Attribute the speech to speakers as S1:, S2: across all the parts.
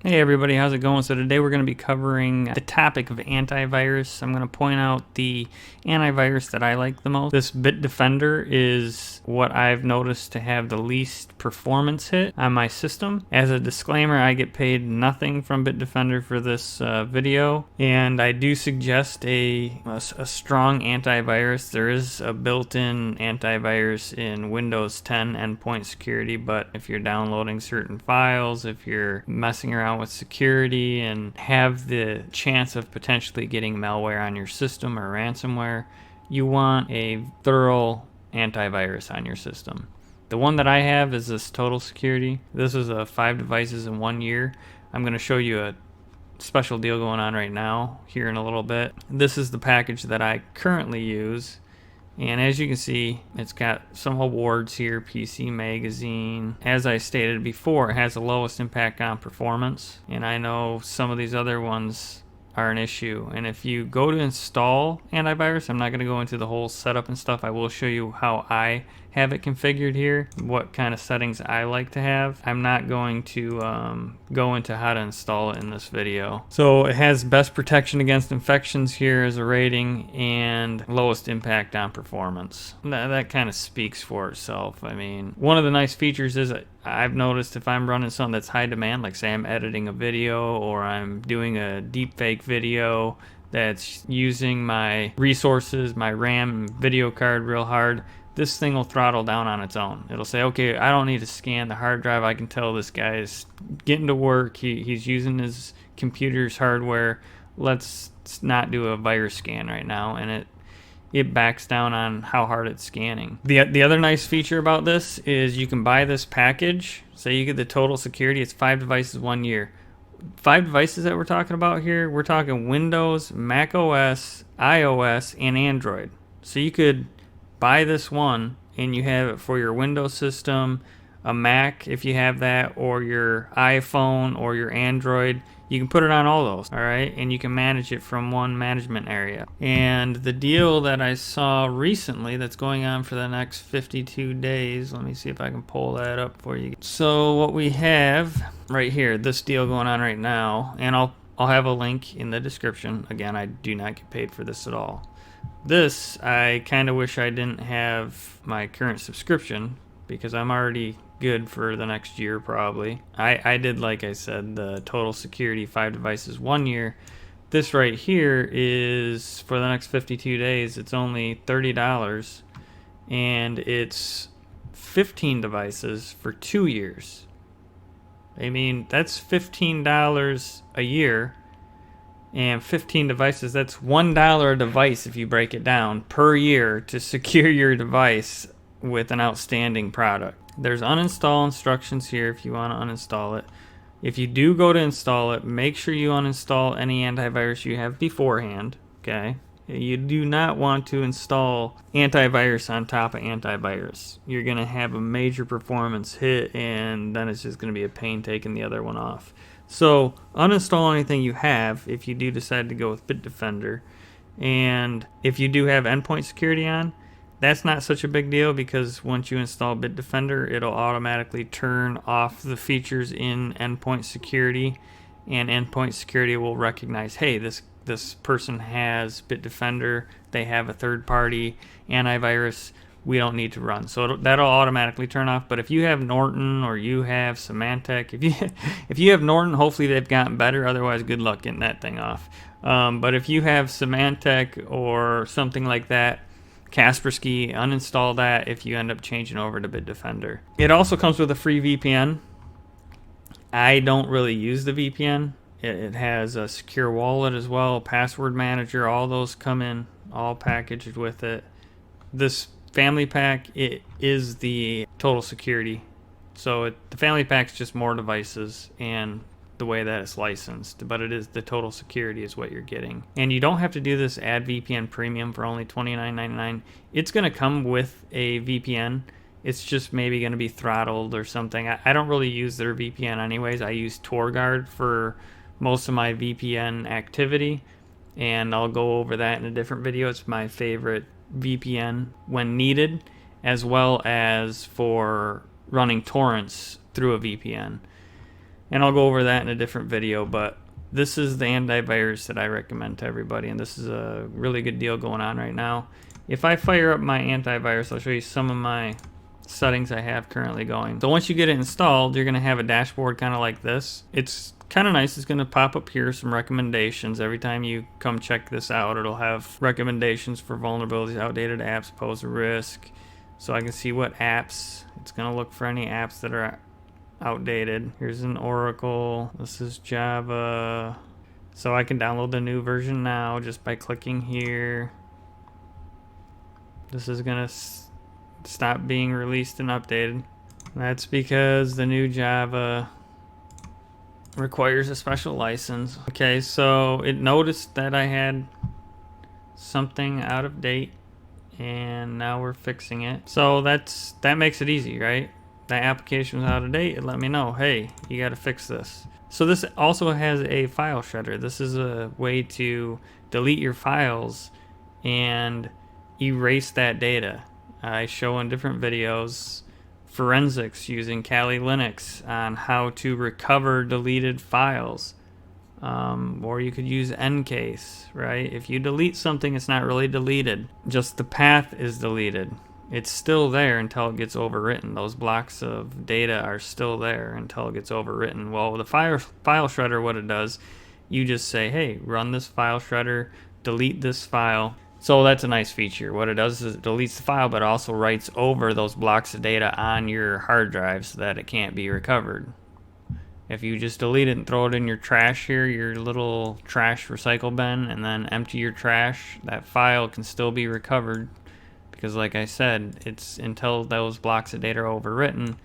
S1: Hey everybody, how's it going? So today we're going to be covering the topic of antivirus. I'm going to point out the antivirus that I like the most. This Bitdefender is what I've noticed to have the least performance hit on my system. As a disclaimer, I get paid nothing from Bitdefender for this video, and I do suggest a strong antivirus. There is a built-in antivirus in Windows 10 endpoint security, but if you're downloading certain files, if you're messing around with security and have the chance of potentially getting malware on your system or ransomware, you want a thorough antivirus on your system. The one that I have is this Total Security. This is a 5 devices in 1 year. I'm going to show you a special deal going on right now here in a little bit. This is the package that I currently use. And as you can see, it's got some awards here, PC Magazine. As I stated before, it has the lowest impact on performance. And I know some of these other ones are an issue. And if you go to install antivirus, I'm not going to go into the whole setup and stuff. I will show you how I have it configured here, what kind of settings I like to have. I'm not going to go into how to install it in this video. So it has best protection against infections here as a rating and lowest impact on performance. That kind of speaks for itself. I mean, one of the nice features is I've noticed if I'm running something that's high demand, like say I'm editing a video or I'm doing a deepfake video that's using my resources, my RAM video card real hard, this thing will throttle down on its own. It'll say, okay, I don't need to scan the hard drive. I can tell this guy is getting to work. He's using his computer's hardware. Let's not do a virus scan right now. And it backs down on how hard it's scanning. The other nice feature about this is you can buy this package. Say you get the Total Security. It's 5 devices 1 year. 5 devices that we're talking about here, we're talking Windows, Mac OS, iOS, and Android. So you could buy this one and you have it for your Windows system, a Mac if you have that, or your iPhone or your Android. You can put it on all those, all right? And you can manage it from one management area. And the deal that I saw recently that's going on for the next 52 days, let me see if I can pull that up for you. So what we have right here, this deal going on right now, and I'll have a link in the description. Again, I do not get paid for this at all. This, I kind of wish I didn't have my current subscription because I'm already good for the next year probably. I did, like I said, the Total Security 5 devices 1 year. This right here is for the next 52 days. It's only $30 and it's 15 devices for 2 years. I mean, that's $15 a year. And 15 devices, that's $1 a device if you break it down per year to secure your device with an outstanding product. There's uninstall instructions here if you want to uninstall it. If you do go to install it, make sure you uninstall any antivirus you have beforehand, okay? You do not want to install antivirus on top of antivirus. You're going to have a major performance hit and then it's just going to be a pain taking the other one off. So uninstall anything you have if you do decide to go with Bitdefender. And if you do have endpoint security on, that's not such a big deal because once you install Bitdefender, it'll automatically turn off the features in endpoint security, and endpoint security will recognize, hey, this person has Bitdefender, they have a third-party antivirus, we don't need to run. So that'll automatically turn off. But if you have Norton or you have Symantec, if you have Norton, hopefully they've gotten better. Otherwise, good luck getting that thing off. But if you have Symantec or something like that, Kaspersky, uninstall that if you end up changing over to Bitdefender. It also comes with a free VPN. I don't really use the VPN. It has a secure wallet as well, password manager, all those come in, all packaged with it. This family pack, it is the Total Security. So the family pack's just more devices and the way that it's licensed, but it is the Total Security is what you're getting. And you don't have to do this Add VPN Premium for only $29.99. It's going to come with a VPN. It's just maybe going to be throttled or something. I don't really use their VPN anyways. I use TorGuard for most of my VPN activity, and I'll go over that in a different video. It's my favorite VPN when needed, as well as for running torrents through a VPN. and I'll go over that in a different video, but this is the antivirus that I recommend to everybody, and this is a really good deal going on right now. If I fire up my antivirus, I'll show you some of my settings I have currently going. So once you get it installed, you're going to have a dashboard kind of like this. It's kind of nice. It's going to pop up here some recommendations. Every time you come check this out, it'll have recommendations for vulnerabilities, outdated apps pose a risk. So I can see what apps. It's going to look for any apps that are outdated. Here's an Oracle. This is Java. So I can download the new version now just by clicking here. This is going to stop being released and updated. That's because the new Java requires a special license. Okay, so it noticed that I had something out of date, and now we're fixing it. So that makes it easy, right? That application was out of date. It let me know, hey, you got to fix this. So this also has a file shredder. This is a way to delete your files and erase that data. I show in different videos forensics using Kali Linux on how to recover deleted files. Or you could use Ncase, right? If you delete something, it's not really deleted. Just the path is deleted. It's still there until it gets overwritten. Those blocks of data are still there until it gets overwritten. Well, the file shredder, what it does, you just say, hey, run this file shredder, delete this file. So that's a nice feature. What it does is it deletes the file, but also writes over those blocks of data on your hard drive so that it can't be recovered. If you just delete it and throw it in your trash here, your little trash recycle bin, and then empty your trash, that file can still be recovered because, like I said, it's until those blocks of data are overwritten,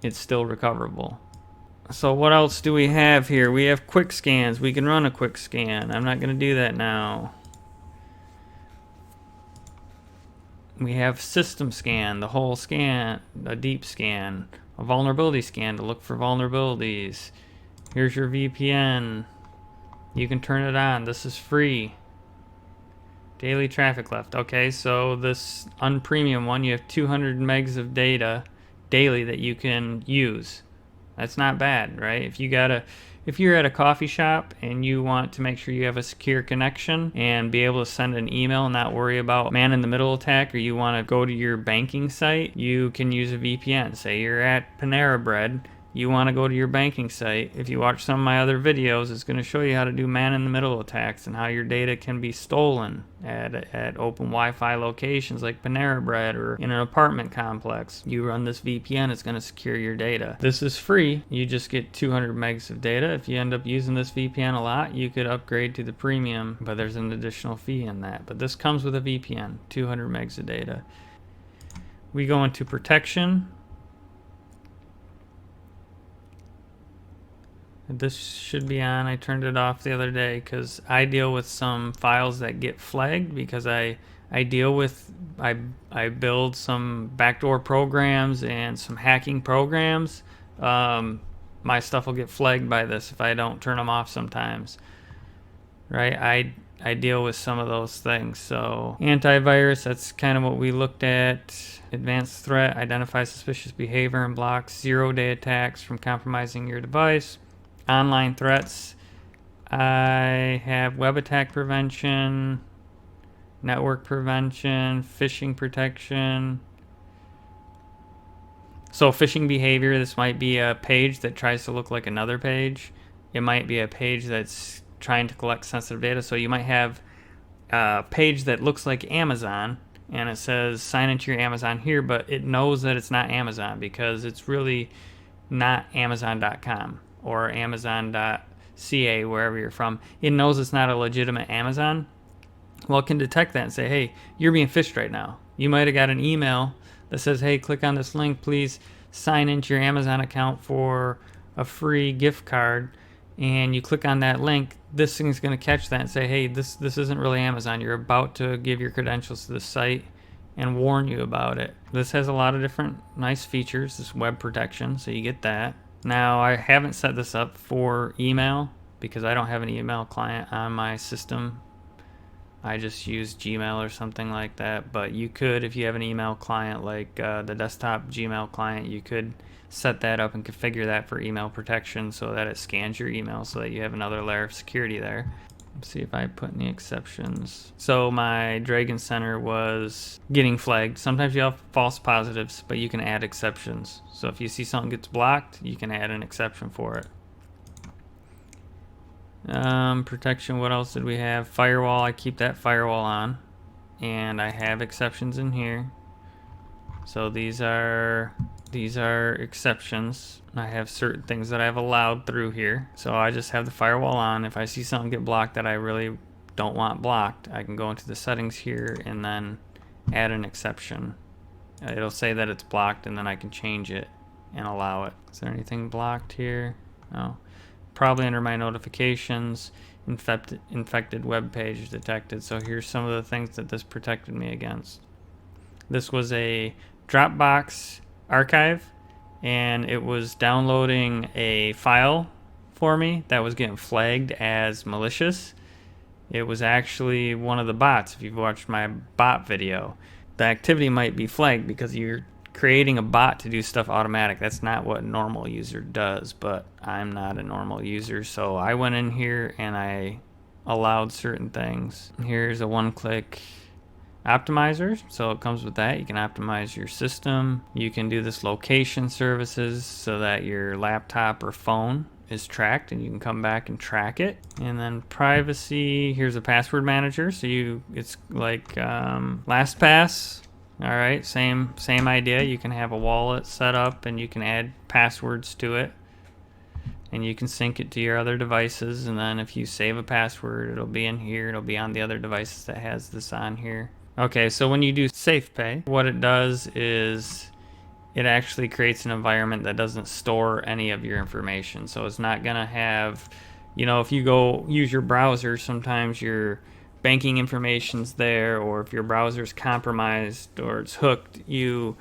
S1: it's still recoverable. So what else do we have here? We have quick scans. We can run a quick scan. I'm not going to do that now. We have system scan, the whole scan, a deep scan, a vulnerability scan to look for vulnerabilities. Here's your VPN. You can turn it on. This is free. Daily traffic left. Okay, so this unpremium one, you have 200 megs of data daily that you can use. That's not bad, right? If you're at a coffee shop and you want to make sure you have a secure connection and be able to send an email and not worry about man-in-the-middle attack, or you want to go to your banking site, you can use a VPN. Say you're at Panera Bread, you want to go to your banking site. If you watch some of my other videos, it's going to show you how to do man-in-the-middle attacks and how your data can be stolen at open Wi-Fi locations like Panera Bread or in an apartment complex. You run this VPN, it's going to secure your data. This is free. You just get 200 megs of data. If you end up using this VPN a lot, you could upgrade to the premium, but there's an additional fee in that. But this comes with a VPN, 200 megs of data. We go into protection. This should be on. I turned it off the other day because I deal with some files that get flagged because I build some backdoor programs and some hacking programs. My stuff will get flagged by this if I don't turn them off sometimes. Right? I deal with some of those things. So antivirus, that's kind of what we looked at. Advanced threat, identifies suspicious behavior and blocks 0-day attacks from compromising your device. Online threats, I have web attack prevention, network prevention, phishing protection. So phishing behavior, this might be a page that tries to look like another page. It might be a page that's trying to collect sensitive data. So you might have a page that looks like Amazon and it says sign into your Amazon here, but it knows that it's not Amazon because it's really not Amazon.com. or Amazon.ca, wherever you're from. It knows it's not a legitimate Amazon. Well, it can detect that and say, hey, you're being phished right now. You might have got an email that says, hey, click on this link, please sign into your Amazon account for a free gift card. And you click on that link, this thing's going to catch that and say, hey, this isn't really Amazon. You're about to give your credentials to the site and warn you about it. This has a lot of different nice features, this web protection, so you get that. Now, I haven't set this up for email because I don't have an email client on my system. I just use Gmail or something like that, but you could, if you have an email client like the desktop Gmail client, you could set that up and configure that for email protection so that it scans your email so that you have another layer of security there. Let's see if I put any exceptions. So my Dragon Center was getting flagged. Sometimes you have false positives, but you can add exceptions. So if you see something gets blocked, you can add an exception for it. Protection, what else did we have? Firewall, I keep that firewall on. And I have exceptions in here. So these are exceptions. I have certain things that I've allowed through here. So I just have the firewall on. If I see something get blocked that I really don't want blocked, I can go into the settings here and then add an exception. It'll say that it's blocked and then I can change it and allow it. Is there anything blocked here? No. Probably under my notifications, infected web page detected. So here's some of the things that this protected me against. This was a Dropbox archive, and it was downloading a file for me that was getting flagged as malicious. It was actually one of the bots. If you've watched my bot video, the activity might be flagged because you're creating a bot to do stuff automatic. That's not what a normal user does, but I'm not a normal user, so I went in here and I allowed certain things. Here's a one-click optimizer, so it comes with that. You can optimize your system. You can do this location services so that your laptop or phone is tracked and you can come back and track it. And then privacy, here's a password manager, so it's like LastPass. All right, same idea. You can have a wallet set up and you can add passwords to it, and you can sync it to your other devices, and then if you save a password, it'll be in here. It'll be on the other devices that has this on here. Okay, so when you do SafePay, what it does is it actually creates an environment that doesn't store any of your information. So it's not gonna have, if you go use your browser, sometimes your banking information's there, or if your browser's compromised or it's hooked, you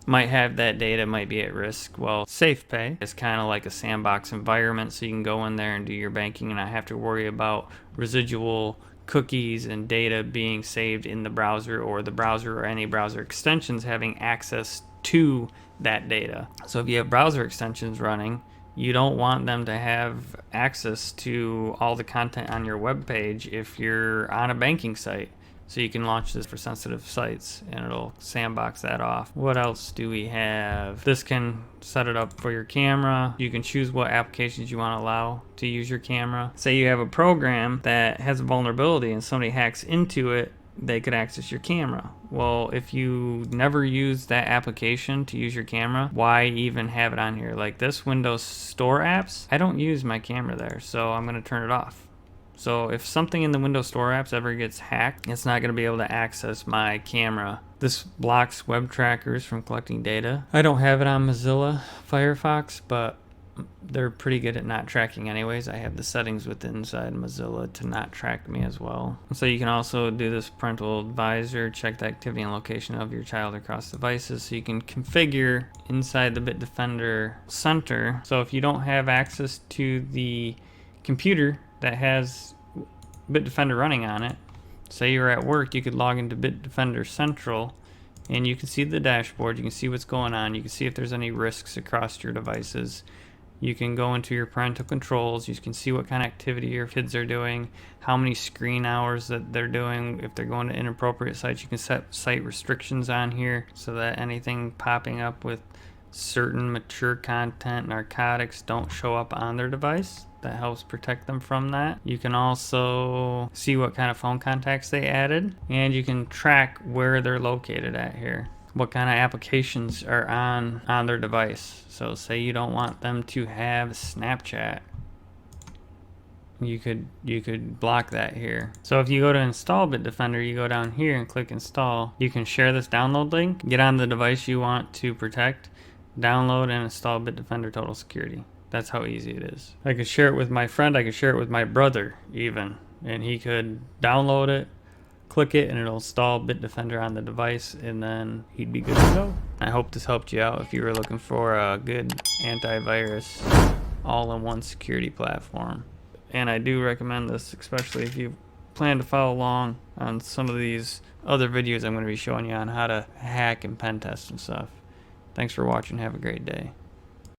S1: might have that data might be at risk. Well, SafePay is kind of like a sandbox environment, so you can go in there and do your banking and not have to worry about residual cookies and data being saved in the browser, or the browser or any browser extensions having access to that data. So if you have browser extensions running, you don't want them to have access to all the content on your web page if you're on a banking site. So you can launch this for sensitive sites and it'll sandbox that off. What else do we have? This can set it up for your camera. You can choose what applications you want to allow to use your camera. Say you have a program that has a vulnerability and somebody hacks into it, they could access your camera. Well, if you never use that application to use your camera, why even have it on here? Like this Windows Store apps, I don't use my camera there, so I'm going to turn it off. So if something in the Windows Store apps ever gets hacked, it's not going to be able to access my camera. This blocks web trackers from collecting data. I don't have it on Mozilla Firefox, but they're pretty good at not tracking anyways. I have the settings within inside Mozilla to not track me as well. So you can also do this parental advisor, check the activity and location of your child across devices. So you can configure inside the Bitdefender center. So if you don't have access to the computer that has Bitdefender running on it, say you're at work, you could log into Bitdefender Central and you can see the dashboard, you can see what's going on, you can see if there's any risks across your devices. You can go into your parental controls, you can see what kind of activity your kids are doing, how many screen hours that they're doing. If they're going to inappropriate sites, you can set site restrictions on here so that anything popping up with certain mature content, narcotics, don't show up on their device. That helps protect them from that. You can also see what kind of phone contacts they added, and you can track where they're located at here, what kind of applications are on their device. So say you don't want them to have Snapchat, you could block that here. So if you go to install Bitdefender, you go down here and click install. You can share this download link, get on the device you want to protect, download and install Bitdefender Total Security. That's how easy it is. I could share it with my friend, I could share it with my brother even, and he could download it, click it, and it'll install Bitdefender on the device, and then he'd be good to go. I hope this helped you out if you were looking for a good antivirus all-in-one security platform. And I do recommend this, especially if you plan to follow along on some of these other videos I'm going to be showing you on how to hack and pen test and stuff. Thanks for watching. Have a great day.